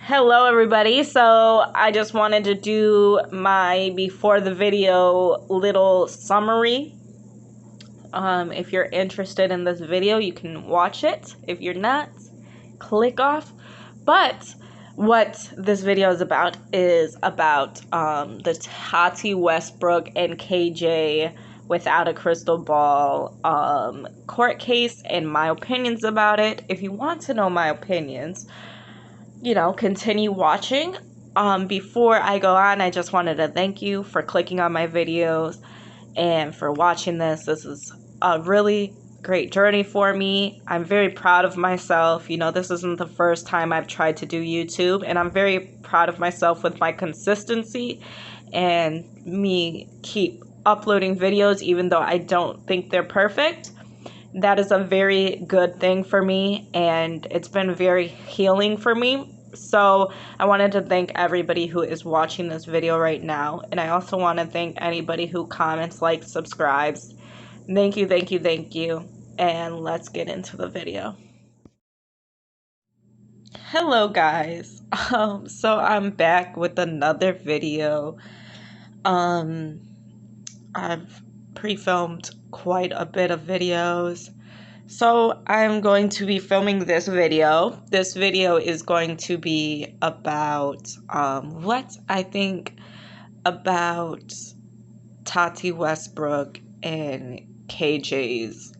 Hello everybody, so I just wanted to do my before the video little summary. If you're interested in this video, you can watch it. If you're not, click off. But what this video is about the Tati Westbrook and KJ without a crystal ball court case and my opinions about it. If you want to know my opinions, continue watching. Before I go on, I just wanted to thank you for clicking on my videos and for watching this. This is a really great journey for me. I'm very proud of myself. This isn't the first time I've tried to do YouTube, and I'm very proud of myself with my consistency and me keep uploading videos even though I don't think they're perfect. That is a very good thing for me, and it's been very healing for me. So I wanted to thank everybody who is watching this video right now, and I also want to thank anybody who comments, likes, subscribes. Thank you, thank you, thank you, and let's get into the video. Hello guys, so I'm back with another video. I've pre-filmed quite a bit of videos, so I'm going to be filming this video. This video is going to be about what I think about Tati Westbrook and KJ's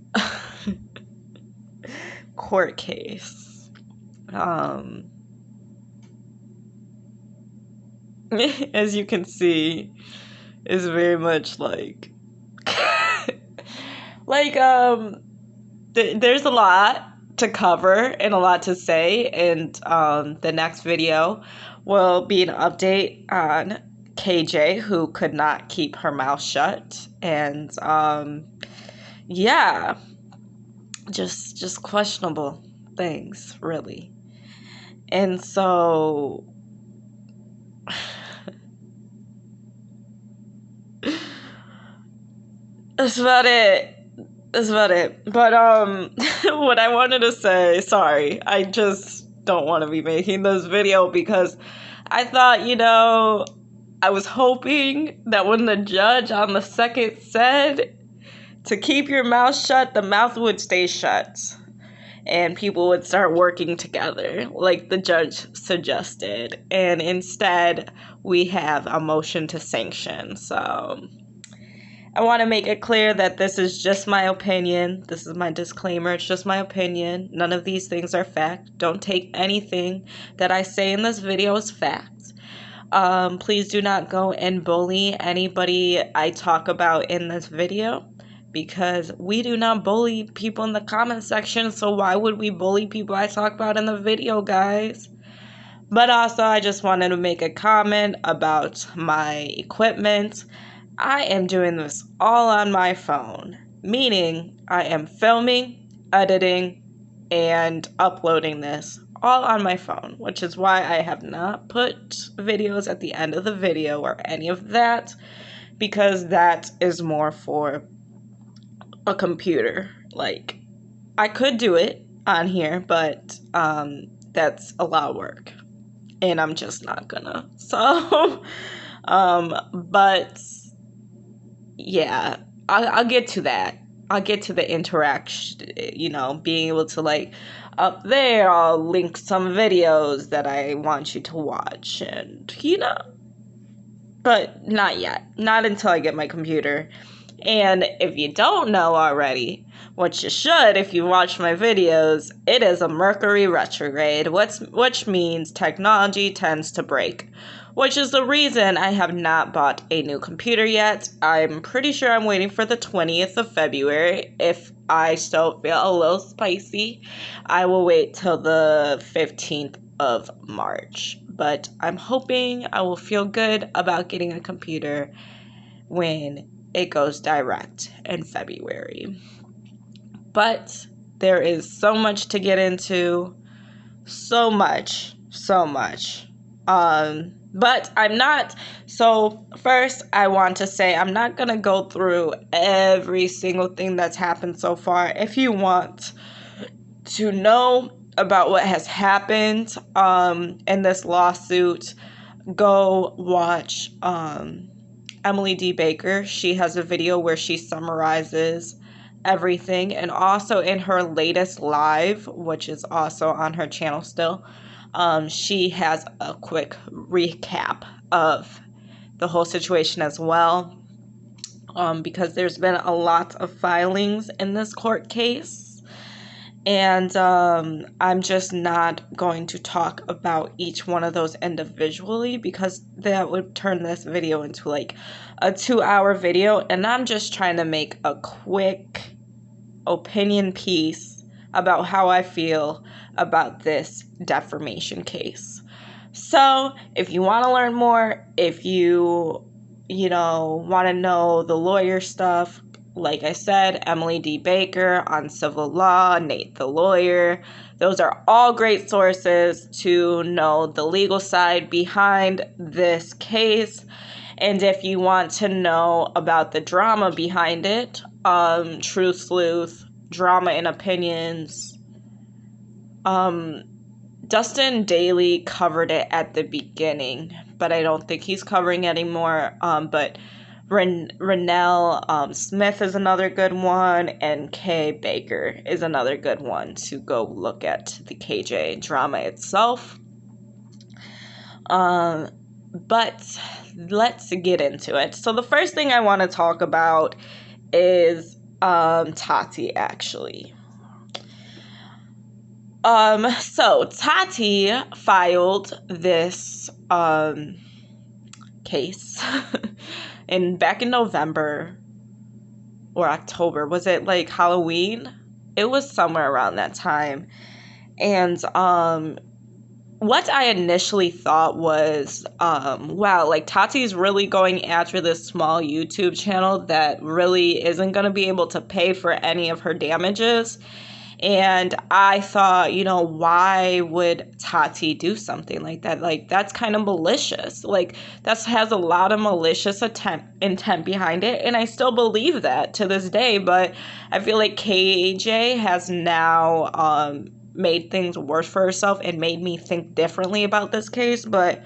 court case. As you can see, is very much like there's a lot to cover and a lot to say, and the next video will be an update on KJ, who could not keep her mouth shut, and yeah, just questionable things, really. And so that's about it. But what I wanted to say, sorry, I just don't want to be making this video because I thought, I was hoping that when the judge on the second said to keep your mouth shut, the mouth would stay shut and people would start working together like the judge suggested. And instead, we have a motion to sanction. So I want to make it clear that this is just my opinion. This is my disclaimer. It's just my opinion. None of these things are fact. Don't take anything that I say in this video as fact. Please do not go and bully anybody I talk about in this video, because we do not bully people in the comment section. So why would we bully people I talk about in the video, guys? But also, I just wanted to make a comment about my equipment. I am doing this all on my phone, meaning I am filming, editing, and uploading this all on my phone, which is why I have not put videos at the end of the video or any of that, because that is more for a computer. Like, I could do it on here, but that's a lot of work, and I'm just not gonna. So, but yeah, I'll get to that. I'll get to the interaction, being able to, up there, I'll link some videos that I want you to watch, and, but not yet. Not until I get my computer. And if you don't know already, which you should if you watch my videos, it is a Mercury retrograde, which means technology tends to break, which is the reason I have not bought a new computer yet. I'm pretty sure I'm waiting for the 20th of February. If I still feel a little spicy, I will wait till the 15th of March. But I'm hoping I will feel good about getting a computer when it goes direct in February. But there is so much to get into. So much. But I'm not. So first, I want to say I'm not going to go through every single thing that's happened so far. If you want to know about what has happened in this lawsuit, go watch Emily D. Baker. She has a video where she summarizes everything, and also in her latest live, which is also on her channel still, she has a quick recap of the whole situation as well, because there's been a lot of filings in this court case. And I'm just not going to talk about each one of those individually, because that would turn this video into like a 2-hour video. And I'm just trying to make a quick opinion piece about how I feel about this defamation case. So if you want to learn more, if you want to know the lawyer stuff, like I said, Emily D. Baker, Uncivil Law, Nate the Lawyer. Those are all great sources to know the legal side behind this case. And if you want to know about the drama behind it, True Sleuth, Drama and Opinions, Dustin Dailey covered it at the beginning, but I don't think he's covering it anymore. But Renelle Smith is another good one, and Kay Baker is another good one to go look at the KJ drama itself. But let's get into it. So the first thing I want to talk about is Tati, actually. So Tati filed this case back in November or October. Was it like Halloween? It was somewhere around that time. And what I initially thought was, wow, like Tati's really going after this small YouTube channel that really isn't going to be able to pay for any of her damages. And I thought, why would Tati do something like that? Like, that's kind of malicious. Like, that has a lot of malicious intent behind it. And I still believe that to this day. But I feel like KJ has now made things worse for herself and made me think differently about this case. But,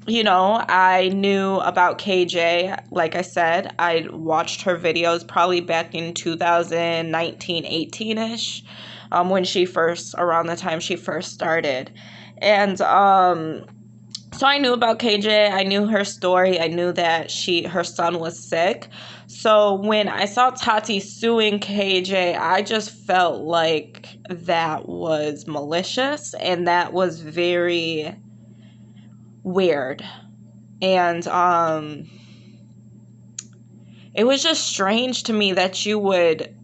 I knew about KJ. Like I said, I watched her videos probably back in 2019, 18-ish, around the time she first started. And so I knew about KJ. I knew her story. I knew that her son was sick. So when I saw Tati suing KJ, I just felt like that was malicious, and that was very weird. And it was just strange to me that you would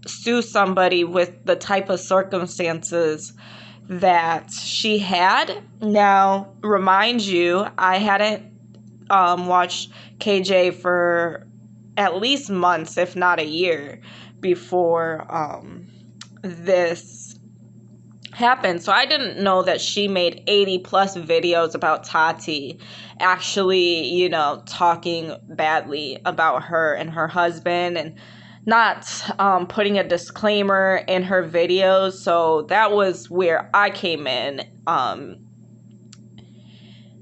sue somebody with the type of circumstances that she had. Now, remind you, I hadn't watched KJ for at least months, if not a year, before this happened. So I didn't know that she made 80 plus videos about Tati, actually, talking badly about her and her husband, and not putting a disclaimer in her videos. So that was where I came in.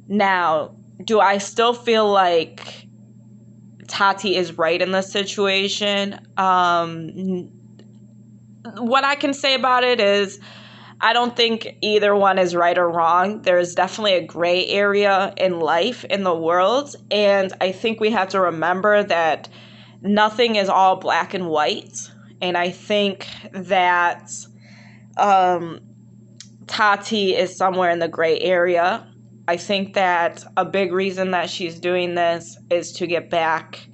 Now, do I still feel like Tati is right in this situation? What I can say about it is, I don't think either one is right or wrong. There is definitely a gray area in life, in the world. And I think we have to remember that nothing is all black and white. And I think that Tati is somewhere in the gray area. I think that a big reason that she's doing this is to get back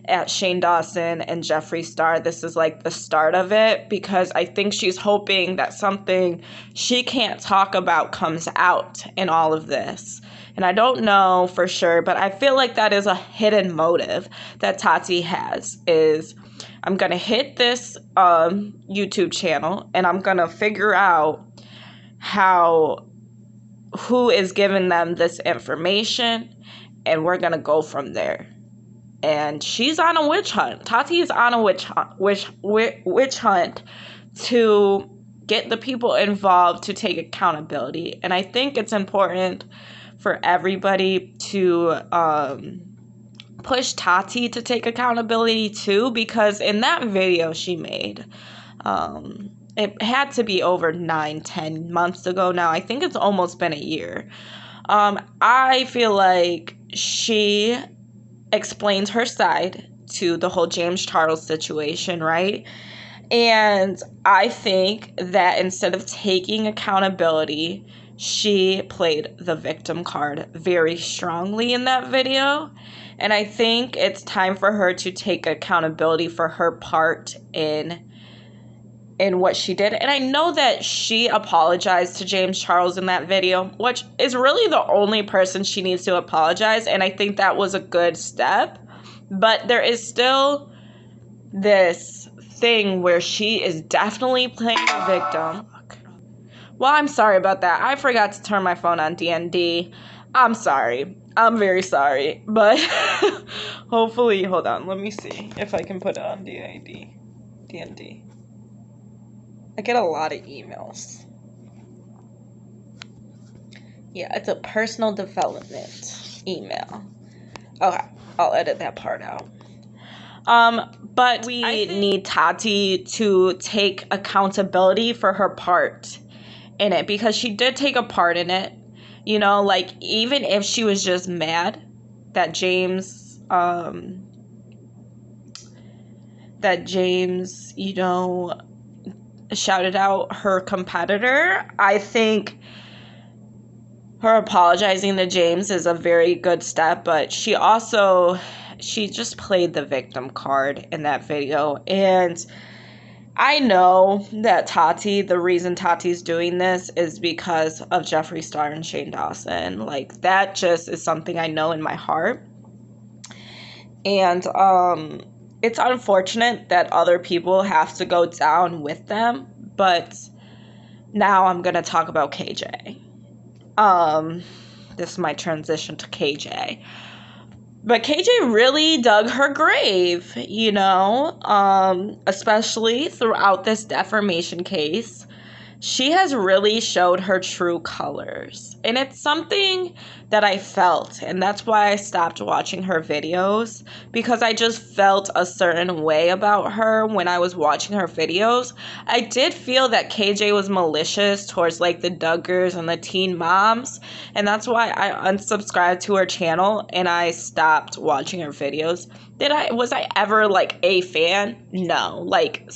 at Shane Dawson and Jeffree Star. This is like the start of it, because I think she's hoping that something she can't talk about comes out in all of this. And I don't know for sure, but I feel like that is a hidden motive that Tati has, is I'm going to hit this YouTube channel and I'm going to figure out who is giving them this information, and we're going to go from there. And she's on a witch hunt. Tati is on a witch hunt to get the people involved to take accountability. And I think it's important for everybody to push Tati to take accountability too, because in that video she made, it had to be over 9-10 months ago now. I think it's almost been a year. I feel like she explains her side to the whole James Charles situation, right? And I think that instead of taking accountability, she played the victim card very strongly in that video. And I think it's time for her to take accountability for her part in what she did. And I know that she apologized to James Charles in that video, which is really the only person she needs to apologize. And I think that was a good step. But there is still this thing where she is definitely playing the victim. Well, I'm sorry about that. I forgot to turn my phone on DND. I'm sorry. I'm very sorry. But hopefully, hold on. Let me see if I can put it on DND. I get a lot of emails. Yeah, it's a personal development email. Okay, I'll edit that part out. But we need Tati to take accountability for her part in it, because she did take a part in it. You know, like, even if she was just mad that James, you know, shouted out her competitor, I think her apologizing to James is a very good step. But she just played the victim card in that video. And I know that the reason Tati's doing this is because of Jeffree Star and Shane Dawson. Like, that just is something I know in my heart. And it's unfortunate that other people have to go down with them. But now I'm going to talk about KJ. This is my transition to KJ. But KJ really dug her grave, you know, especially throughout this defamation case. She has really showed her true colors. And it's something that I felt. And that's why I stopped watching her videos. Because I just felt a certain way about her when I was watching her videos. I did feel that KJ was malicious towards, like, the Duggars and the teen moms. And that's why I unsubscribed to her channel and I stopped watching her videos. Was I ever, like, a fan? No. Like,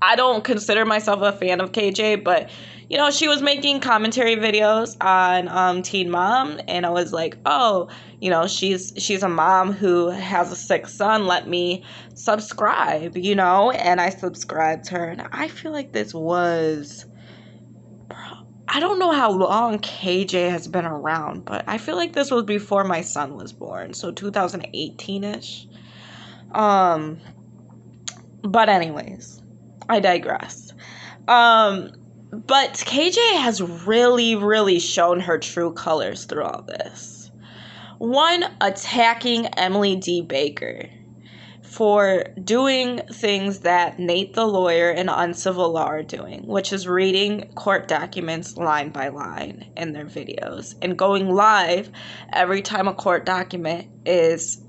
I don't consider myself a fan of KJ, but, you know, she was making commentary videos on Teen Mom, and I was like, oh, you know, she's a mom who has a sick son, let me subscribe, you know, and I subscribed to her, and I feel like this was, I don't know how long KJ has been around, but I feel like this was before my son was born, so 2018-ish, but anyways, I digress. But KJ has really, really shown her true colors through all this. One, attacking Emily D. Baker for doing things that Nate the lawyer and Uncivil Law are doing, which is reading court documents line by line in their videos and going live every time a court document is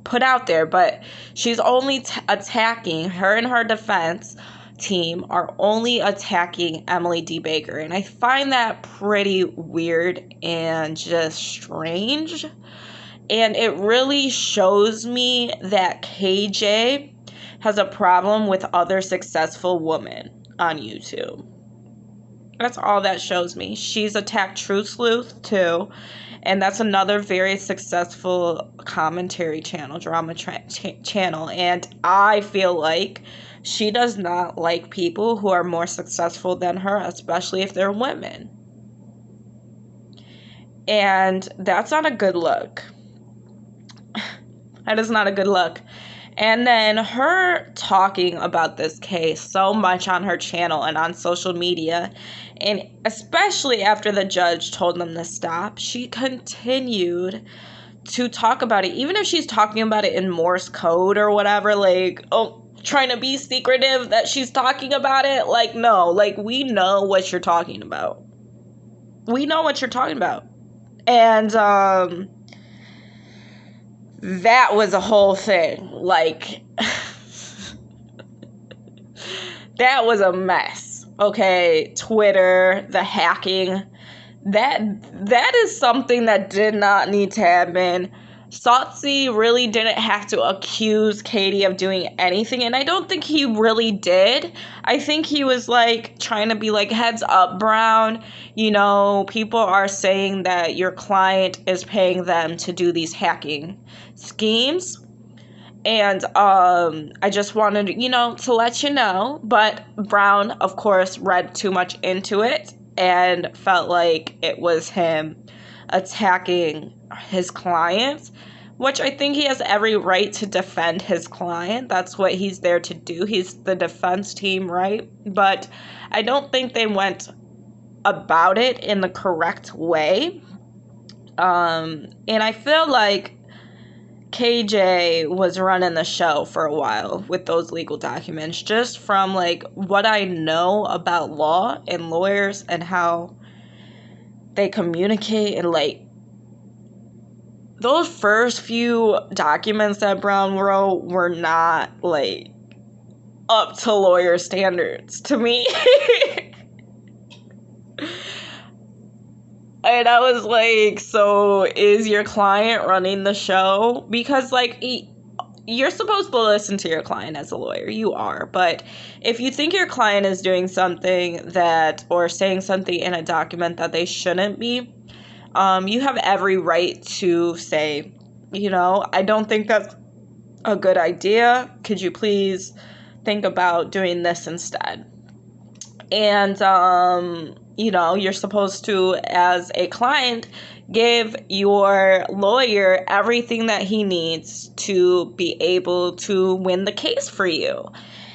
put out there. But she's only attacking, her and her defense team are only attacking Emily D. Baker, and I find that pretty weird and just strange. And it really shows me that KJ has a problem with other successful women on YouTube. That's all that shows me. She's attacked True Sleuth too. And that's another very successful commentary channel, drama channel. And I feel like she does not like people who are more successful than her, especially if they're women. And that's not a good look. That is not a good look. And then her talking about this case so much on her channel and on social media, and especially after the judge told them to stop, she continued to talk about it, even if she's talking about it in Morse code or whatever, like, oh, trying to be secretive that she's talking about it. Like, no, like, we know what you're talking about. We know what you're talking about. And that was a whole thing. Like, that was a mess. Okay, Twitter, the hacking, that is something that did not need to happen. Saucy really didn't have to accuse Katie of doing anything, and I don't think he really did. I think he was, like, trying to be like, heads up, Brown. You know, people are saying that your client is paying them to do these hacking schemes. And I just wanted, to let you know. But Brown, of course, read too much into it and felt like it was him attacking his client, which I think he has every right to defend his client. That's what he's there to do. He's the defense team, right? But I don't think they went about it in the correct way. And I feel like KJ was running the show for a while with those legal documents, just from, like, what I know about law and lawyers and how they communicate. And, like, those first few documents that Brown wrote were not, like, up to lawyer standards to me. And I was like, so is your client running the show? Because, like, you're supposed to listen to your client as a lawyer. You are. But if you think your client is doing something or saying something in a document that they shouldn't be, you have every right to say, I don't think that's a good idea. Could you please think about doing this instead? And, you're supposed to, as a client, give your lawyer everything that he needs to be able to win the case for you.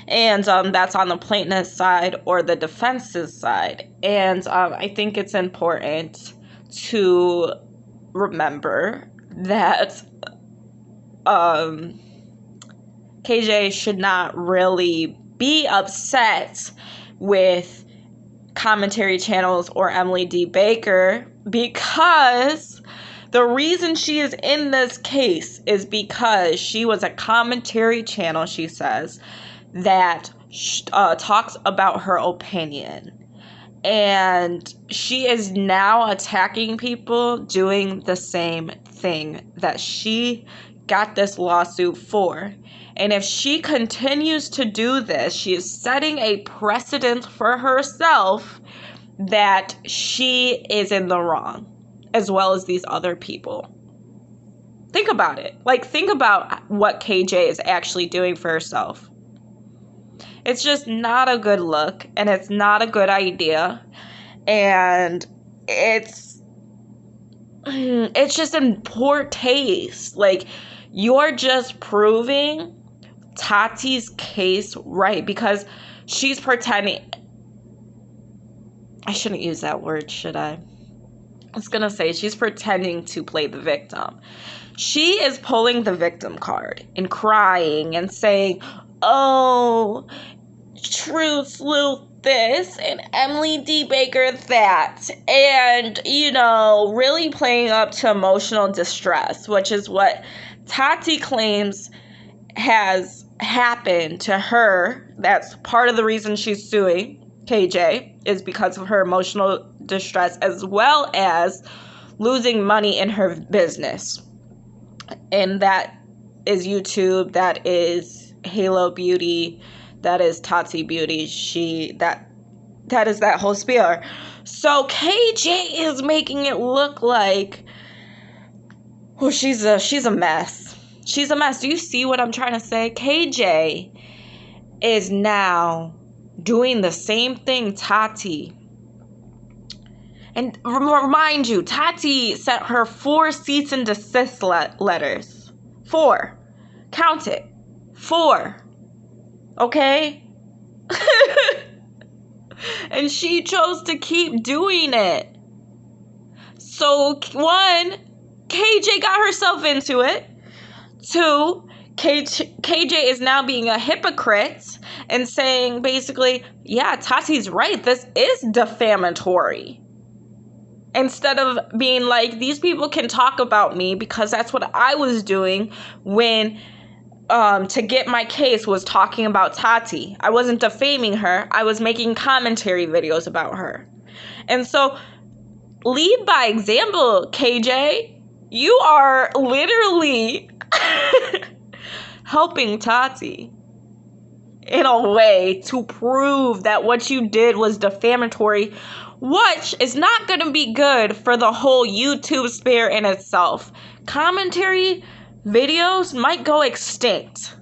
And that's on the plaintiff's side or the defense's side. And I think it's important to remember that KJ should not really be upset with commentary channels or Emily D. Baker, because the reason she is in this case is because she was a commentary channel, she says, that talks about her opinion. And she is now attacking people doing the same thing that she got this lawsuit for. And if she continues to do this, she is setting a precedent for herself that she is in the wrong, as well as these other people. Think about it. Like, think about what KJ is actually doing for herself. It's just not a good look, and it's not a good idea. And it's just in poor taste. Like, you're just proving Tati's case right, because she's pretending. I shouldn't use that word, should I? I was gonna say she's pretending to play the victim. She is pulling the victim card and crying and saying, oh, true sleuth this and Emily D. Baker that, and really playing up to emotional distress, which is what Tati claims has happened to her. That's part of the reason she's suing KJ, is because of her emotional distress, as well as losing money in her business. And that is YouTube, that is Halo Beauty, that is Tati Beauty. That is that whole spiel. So KJ is making it look like, oh, she's a mess. She's a mess. Do you see what I'm trying to say? KJ is now doing the same thing Tati. And remind you, Tati sent her 4 cease and desist letters. 4. Count it. 4. Okay? And she chose to keep doing it. So, 1, KJ got herself into it. 2, KJ is now being a hypocrite and saying basically, yeah, Tati's right, this is defamatory. Instead of being like, these people can talk about me because that's what I was doing when to get my case was talking about Tati. I wasn't defaming her. I was making commentary videos about her. And so lead by example, KJ. You are literally helping Tati in a way to prove that what you did was defamatory, which is not going to be good for the whole YouTube sphere in itself. Commentary videos might go extinct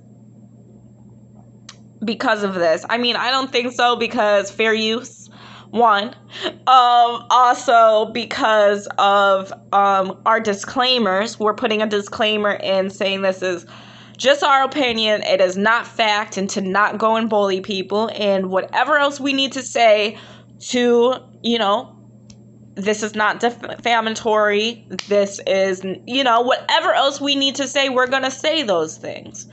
because of this. I mean, I don't think so, because fair use, one. Also because of our disclaimers. We're putting a disclaimer in saying this is just our opinion. It is not fact, and to not go and bully people, and whatever else we need to say to, you know, this is not defamatory. This is, you know, whatever else we need to say, we're going to say those things.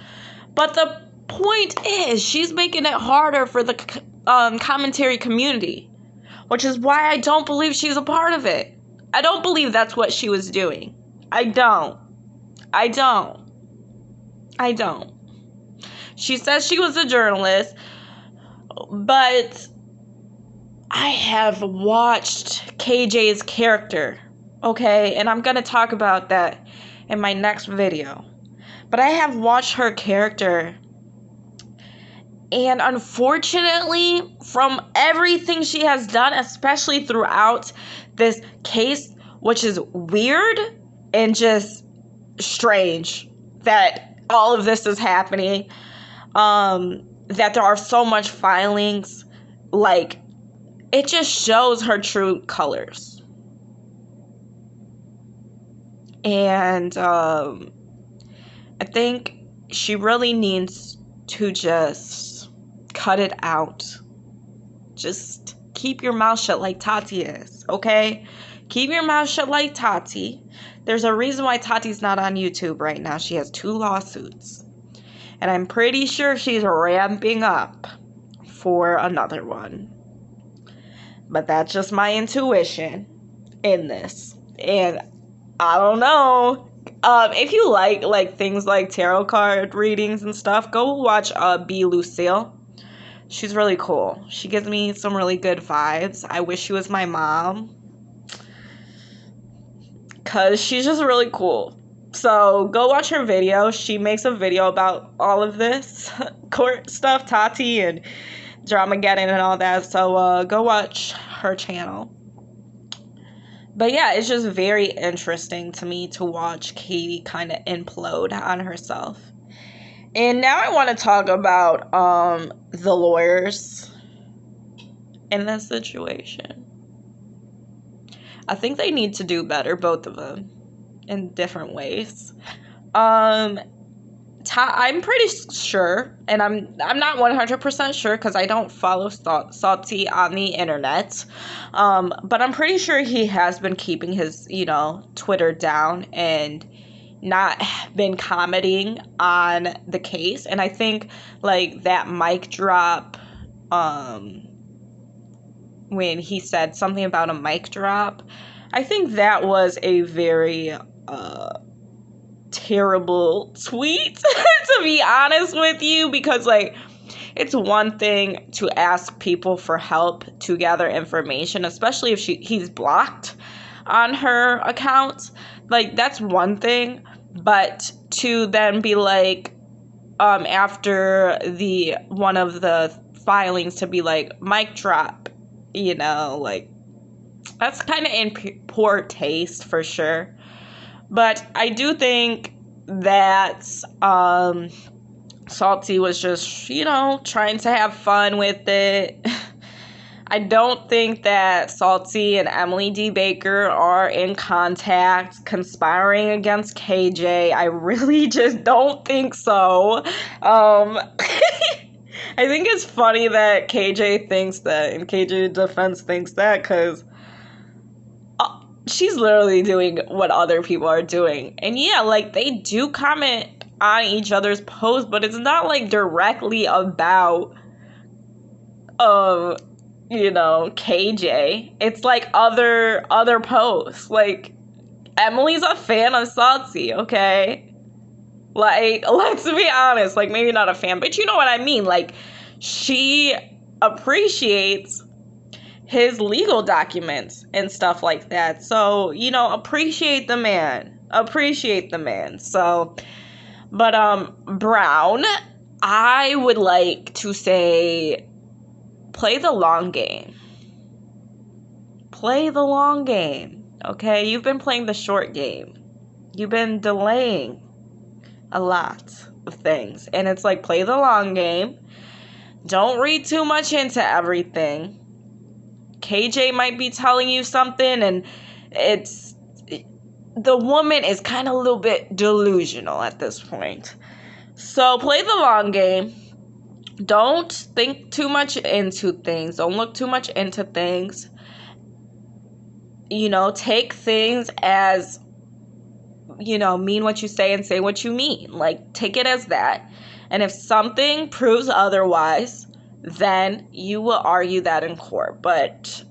But the point is, she's making it harder for the commentary community, which is why I don't believe she's a part of it. I don't believe that's what she was doing. I don't. She says she was a journalist, but I have watched KJ's character, okay? And I'm going to talk about that in my next video. But I have watched her character, and unfortunately, from everything she has done, especially throughout this case, which is weird and just strange that all of this is happening, that there are so much filings, like, it just shows her true colors. And I think she really needs to just cut it out. Just keep your mouth shut like Tati is, okay? Keep your mouth shut like Tati. There's a reason why Tati's not on YouTube right now. She has 2 lawsuits. And I'm pretty sure she's ramping up for another one. But that's just my intuition in this. And I don't know. If you like things like tarot card readings and stuff, go watch B. Lucille. She's really cool. She gives me some really good vibes. I wish she was my mom, because she's just really cool. So go watch her video. She makes a video about all of this court stuff, Tati and Darmageddon and all that. So go watch her channel. But yeah, it's just very interesting to me to watch Katie kind of implode on herself. And now I want to talk about the lawyers in this situation. I think they need to do better, both of them, in different ways. I'm pretty sure, and I'm not 100% sure because I don't follow Salty on the internet, but I'm pretty sure he has been keeping his, Twitter down and not been commenting on the case. And I think, that mic drop, when he said something about a mic drop, I think that was a very terrible tweet, to be honest with you, because it's one thing to ask people for help to gather information, especially if he's blocked on her account. That's one thing, but to then be after one of the filings to be mic drop, that's kind of in poor taste for sure. But I do think that Salty was just, trying to have fun with it. I don't think that Salty and Emily D. Baker are in contact, conspiring against KJ. I really just don't think so. I think it's funny that KJ thinks that, and KJ Defense thinks that, because she's literally doing what other people are doing. And yeah, they do comment on each other's posts, but it's not like directly about KJ. It's like other posts. Like, Emily's a fan of Salty, okay? Like, let's be honest. Like, maybe not a fan, but you know what I mean. Like, she appreciates his legal documents and stuff like that. So, appreciate the man. Appreciate the man. So, but, Brown, I would like to say, play the long game. Play the long game, okay? You've been playing the short game. You've been delaying a lot of things. And it's like, play the long game. Don't read too much into everything. KJ might be telling you something, and the woman is kind of a little bit delusional at this point. So play the long game. Don't think too much into things. Don't look too much into things. Take things as, mean what you say and say what you mean. Like, take it as that. And if something proves otherwise, then you will argue that in court. But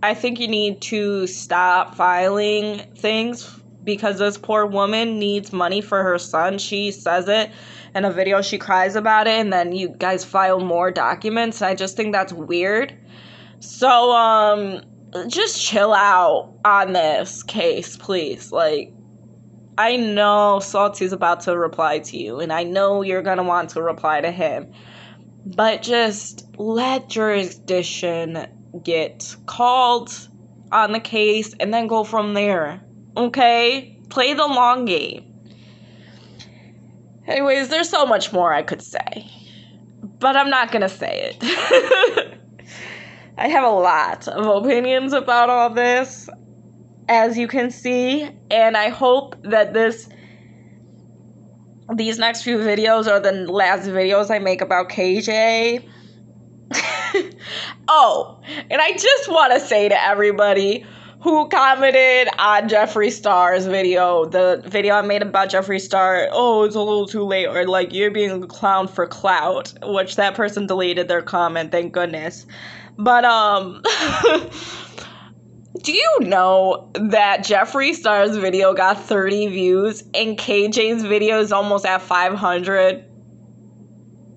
I think you need to stop filing things because this poor woman needs money for her son. She says it in a video. She cries about it, and then you guys file more documents. I just think that's weird. So, just chill out on this case, please. Like, I know Salty's about to reply to you, and I know you're going to want to reply to him. But just let jurisdiction get called on the case and then go from there. Okay? Play the long game. Anyways, there's so much more I could say, but I'm not going to say it. I have a lot of opinions about all this, as you can see, and I hope that these next few videos are the last videos I make about KJ. Oh, and I just want to say to everybody who commented on Jeffree Star's video, the video I made about Jeffree Star, oh, it's a little too late, or like, you're being a clown for clout, which that person deleted their comment, thank goodness. But, do you know that Jeffree Star's video got 30 views and KJ's video is almost at 500?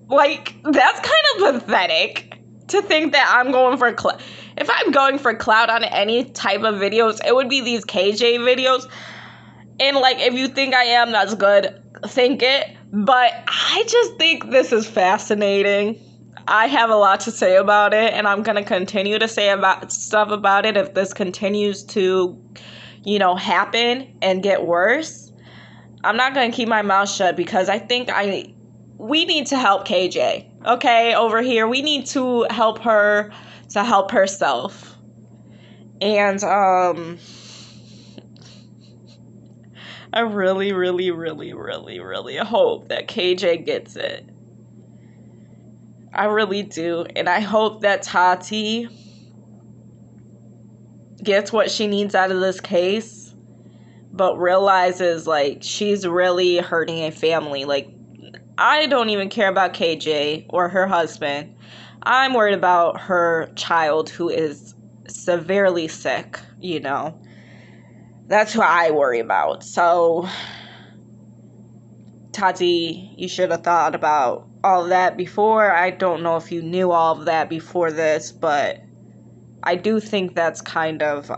Like, that's kind of pathetic to think that I'm going for clout. If I'm going for clout on any type of videos, it would be these KJ videos. And, like, if you think I am, that's good. Think it. But I just think this is fascinating. I have a lot to say about it, and I'm going to continue to say stuff about it if this continues to, happen and get worse. I'm not going to keep my mouth shut because I think we need to help KJ, okay, over here. We need to help her to help herself. And, I really, really, really, really, really hope that KJ gets it. I really do. And I hope that Tati gets what she needs out of this case, but realizes, like, she's really hurting a family. Like, I don't even care about KJ or her husband. I'm worried about her child who is severely sick, That's who I worry about. So, Tati, you should have thought about all of that before. I don't know if you knew all of that before this, but I do think that's kind of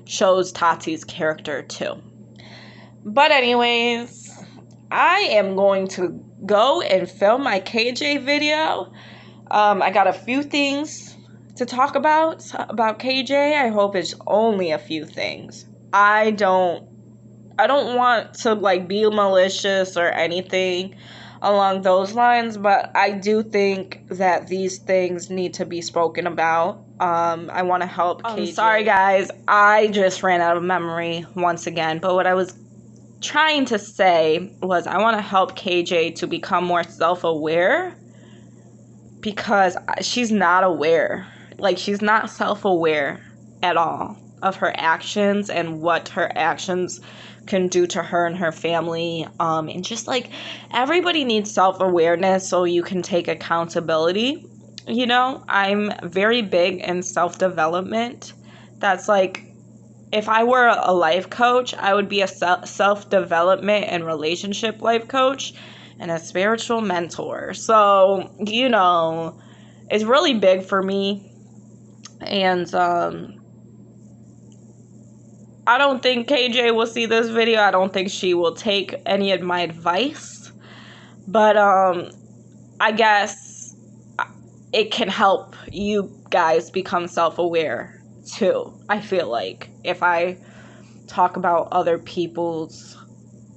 shows Tati's character too. But anyways, I am going to go and film my KJ video. I got a few things to talk about KJ. I hope it's only a few things. I don't want to, like, be malicious or anything along those lines, but I do think that these things need to be spoken about. I want to help KJ. Sorry guys, I just ran out of memory once again, but what I was trying to say was I want to help KJ to become more self-aware, because she's not aware. Like, she's not self-aware at all of her actions and what her actions can do to her and her family. And just like everybody needs self-awareness so you can take accountability. You know, I'm very big in self-development. That's like, if I were a life coach, I would be a self-development and relationship life coach and a spiritual mentor. So, you know, it's really big for me. And I don't think KJ will see this video. I don't think she will take any of my advice. But I guess it can help you guys become self-aware too. I feel like if I talk about other people's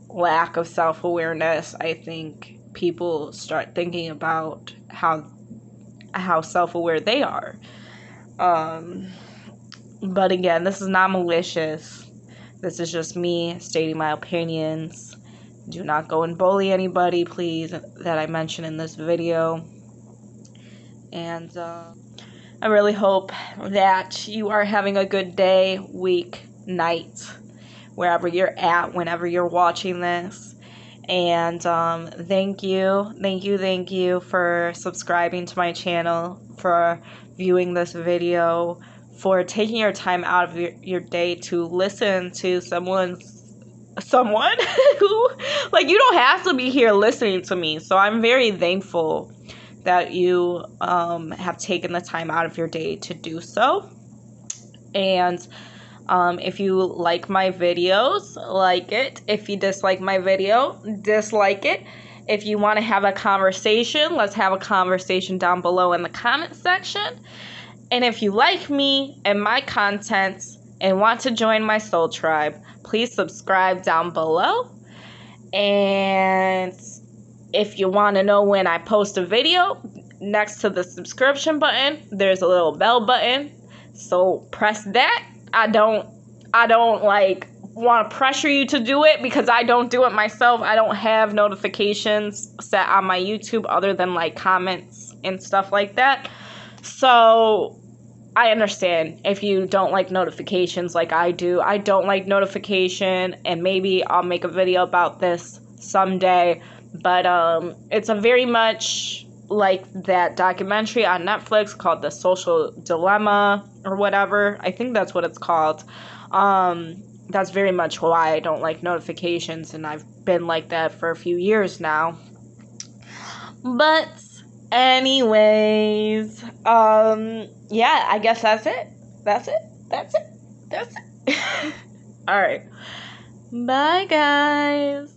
lack of self-awareness, I think people start thinking about how self-aware they are. But again, this is not malicious. This is just me stating my opinions. Do not go and bully anybody, please, that I mentioned in this video. And I really hope that you are having a good day, week, night, wherever you're at, whenever you're watching this. And thank you for subscribing to my channel, for viewing this video, for taking your time out of your day to listen to someone who, like, you don't have to be here listening to me. So I'm very thankful that you have taken the time out of your day to do so. And if you like my videos, like it. If you dislike my video, dislike it. If you want to have a conversation, let's have a conversation down below in the comment section. And if you like me and my content and want to join my soul tribe, please subscribe down below. And if you want to know when I post a video, next to the subscription button, there's a little bell button. So press that. I don't like want to pressure you to do it because I don't do it myself. I don't have notifications set on my YouTube other than like comments and stuff like that. So I understand if you don't like notifications like I do. I don't like notification, and maybe I'll make a video about this someday. But it's a very much like that documentary on Netflix called The Social Dilemma or whatever. I think that's what it's called. That's very much why I don't like notifications, and I've been like that for a few years now. But anyways, yeah, I guess that's it. That's it. All right. Bye, guys.